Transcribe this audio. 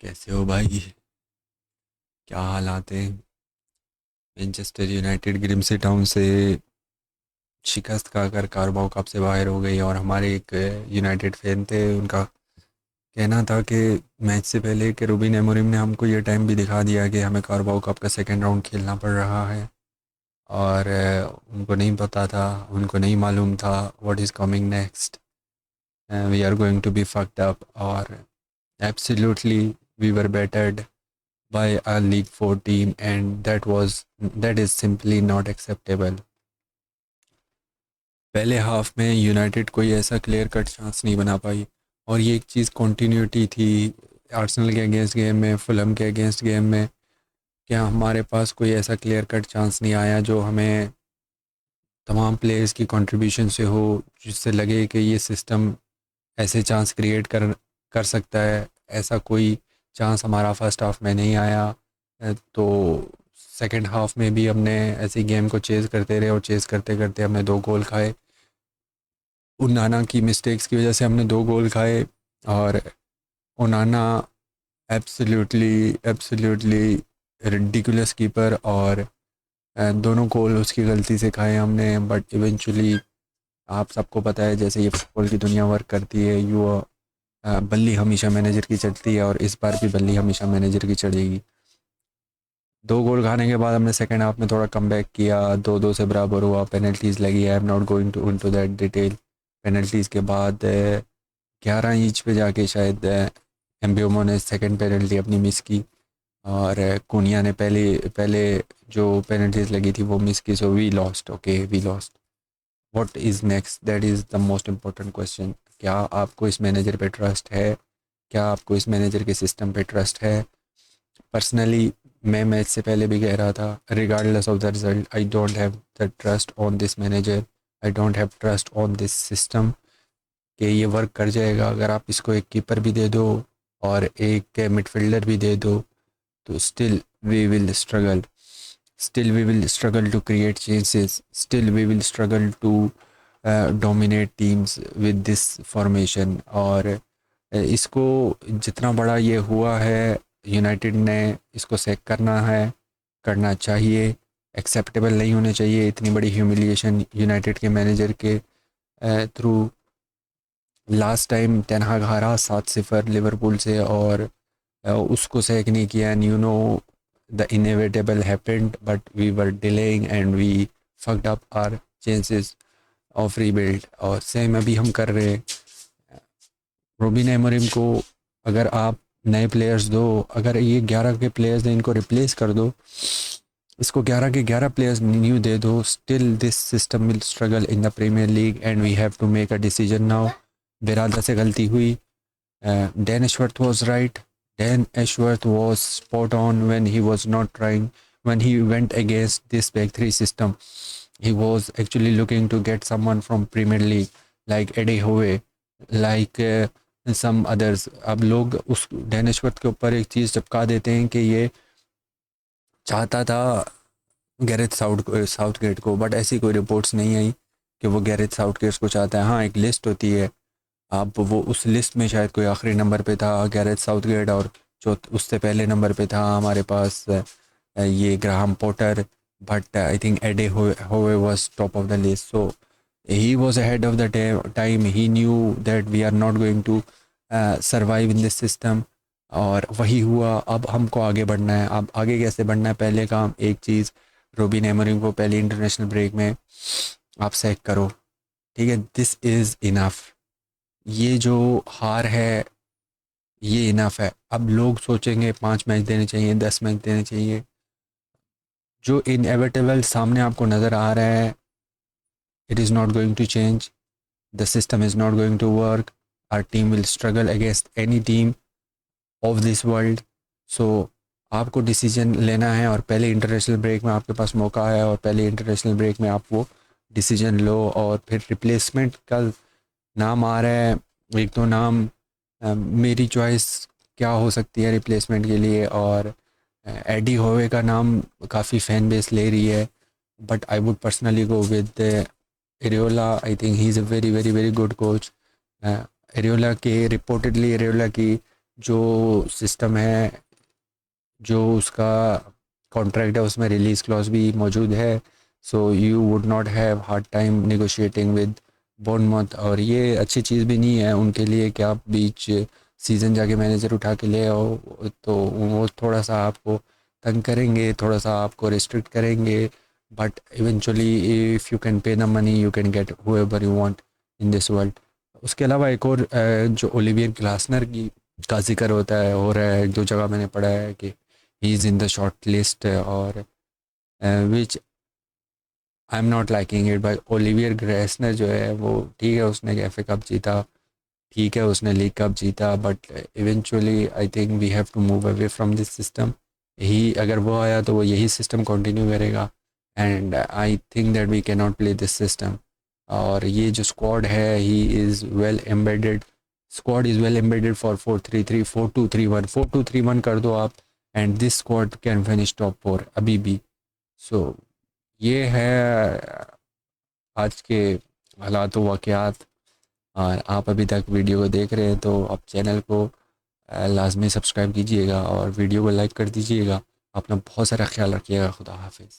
कैसे हो भाई? क्या हालात हैं? मैनचेस्टर यूनाइटेड ग्रिमसी टाउन से शिकस्त खाकर कार्बाओ कप से बाहर हो गई और हमारे एक यूनाइटेड फैन थे, उनका कहना था कि मैच से पहले कि रूबीन एमोरिम ने हमको ये टाइम भी दिखा दिया कि हमें कार्बाओ कप का सेकेंड राउंड खेलना पड़ रहा है। और उनको नहीं पता था, उनको नहीं मालूम था what is coming next. We are going to be fucked up और absolutely we were battered by a League 4 team, and that is simply not acceptable. पहले हाफ में यूनाइटेड कोई ऐसा क्लियर कट चांस नहीं बना पाई और ये एक चीज़ कंटिन्यूटी थी आर्सेनल के अगेंस्ट गेम में, फुलहम के अगेंस्ट गेम में। क्या हमारे पास कोई ऐसा क्लियर कट चांस नहीं आया जो हमें तमाम प्लेयर्स की कंट्रीब्यूशन से हो, जिससे लगे कि ये सिस्टम ऐसे चांस क्रिएट कर कर सकता है। ऐसा कोई चांस हमारा फर्स्ट हाफ में नहीं आया। तो सेकंड हाफ में भी हमने ऐसे गेम को चेज़ करते रहे और चेज़ करते करते हमने 2 गोल खाए। उनाना की मिस्टेक्स की वजह से हमने 2 गोल खाए। और उनाना एब्सोल्युटली एब्सोल्युटली रिडिकुलस कीपर, और दोनों गोल उसकी गलती से खाए हमने। बट इवेंचुअली आप सबको पता है जैसे ये फुटबॉल की दुनिया वर्क करती है, बल्ली हमेशा मैनेजर की चढ़ती है और इस बार भी बल्ली हमेशा मैनेजर की चढ़ेगी। 2 गोल खाने के बाद हमने सेकंड हाफ में थोड़ा कम बैक किया, 2-2 से बराबर हुआ, पेनल्टीज लगी। I am not going to into that detail. Penalties के बाद 11 इंच पे जाके शायद एम्ब्यूमो ने सेकंड पेनल्टी अपनी मिस की और कुनिया ने पहले पहले जो पेनल्टीज लगी थी वो मिस की। So we lost, okay we lost. What is next, that is the most important question. क्या आपको इस मैनेजर पे ट्रस्ट है? क्या आपको इस मैनेजर के सिस्टम पे ट्रस्ट है? पर्सनली मैं मैच से पहले भी कह रहा था, regardless of the result, I don't have the trust on this manager, I don't have trust on this system कि ये वर्क कर जाएगा। अगर आप इसको एक कीपर भी दे दो और एक मिडफील्डर भी दे दो तो still we will struggle, still we will struggle to create chances, still we will struggle to dominate teams with this formation। और इसको जितना बड़ा ये हुआ है, यूनाइटेड ने इसको सेक करना है, करना चाहिए। एक्सेप्टेबल नहीं होने चाहिए इतनी बड़ी ह्यूमिलिएशन यूनाइटेड के मैनेजर के थ्रू। लास्ट टाइम टेन हाग हारा 7-0 लिवरपूल से और उसको सेक नहीं किया। And you know the inevitable happened, but we were delaying and we fucked up our chances of rebuild. और सेम अभी हम कर रहे हैं। रोबिन एमोरिम को अगर आप नए प्लेयर्स दो, अगर ये 11 के प्लेयर्स हैं इनको रिप्लेस कर दो, इसको 11 के 11 players knew they do, still this system will struggle in the premier league and we have to make a decision now. Berrada से गलती हुई। Dan Ashworth was right. Dan Ashworth was spot on when he was not trying, when he went against this back three system. He was actually looking to get someone from Premier League like Eddie Howe, like some others. अब लोग उस Dan Ashworth के ऊपर एक चीज़ चिपका देते हैं कि ये चाहता था गैरेथ साउथगेट को, बट ऐसी कोई रिपोर्ट्स नहीं आई कि वो गैरेथ साउथगेट को चाहता है। हाँ, एक लिस्ट होती है, अब वो उस लिस्ट में शायद कोई आखिरी नंबर पे था गैरेथ साउथगेट, और जो उससे पहले नंबर पे था हमारे पास ये Graham Potter. But I think Eddie Howe was top of the list. So he was ahead of the time, he knew that we are not going to survive in this system. और वही हुआ। अब हमको आगे बढ़ना है। अब आगे कैसे बढ़ना है? पहले काम एक चीज़, रोबिन एमरिंग को पहले इंटरनेशनल ब्रेक में आप सेक करो, ठीक है? This is enough. ये जो हार है ये इनफ है। अब लोग सोचेंगे 5 मैच देने चाहिए, 10 मैच देने चाहिए। जो इनएविटेबल सामने आपको नज़र आ रहा है, it is not going to change, the system is not going to work, our team will struggle against any team of this world. So आपको डिसीजन लेना है और पहले इंटरनेशनल ब्रेक में आपके पास मौका है, और पहले इंटरनेशनल ब्रेक में आप वो डिसीजन लो। और फिर रिप्लेसमेंट का नाम आ रहा है, एक दो नाम। मेरी चॉइस क्या हो सकती है रिप्लेसमेंट के लिए? और एडी होवे का नाम काफ़ी फ़ैन बेस ले रही है, but I would personally go with areola. I think he is a very very very good coach. Areola के रिपोर्टेडली एरियोला की जो सिस्टम है, जो उसका कॉन्ट्रैक्ट है, उसमें रिलीज़ क्लॉज भी मौजूद है। So you would not have hard time negotiating with Bournemouth. और ये अच्छी चीज़ भी नहीं है उनके लिए कि आप बीच सीज़न जाके मैनेजर उठा के ले आओ, तो वो थोड़ा सा आपको तंग करेंगे, थोड़ा सा आपको रिस्ट्रिक्ट करेंगे। But eventually if you can pay the money you can get whatever you want in this world. उसके अलावा एक और जो ओलिवियर ग्लासनर की का जिक्र होता है, हो रहा है, एक दो जगह मैंने पढ़ा है कि he is in the short list, और which I am not liking it. By Olivier Gressner जो है वो ठीक है, उसने एफ ए कप जीता, ठीक है उसने लीग कप जीता, but eventually I think we have to move away from this system. यही अगर वो आया तो वो यही सिस्टम कंटिन्यू करेगा, and I think that we can not play this system. और ये जो स्क्वाड है ही is well embedded, squad is well embedded for 4-3-3, 4-2-3-1, 4-2-3-1 कर दो आप, and this squad can finish top 4 अभी भी। सो ये है आज के हालात व वाक़यात। और आप अभी तक वीडियो को देख रहे हैं तो आप चैनल को लाजमी सब्सक्राइब कीजिएगा और वीडियो को लाइक कर दीजिएगा। अपना बहुत सारा ख्याल रखिएगा। खुदा हाफिज़।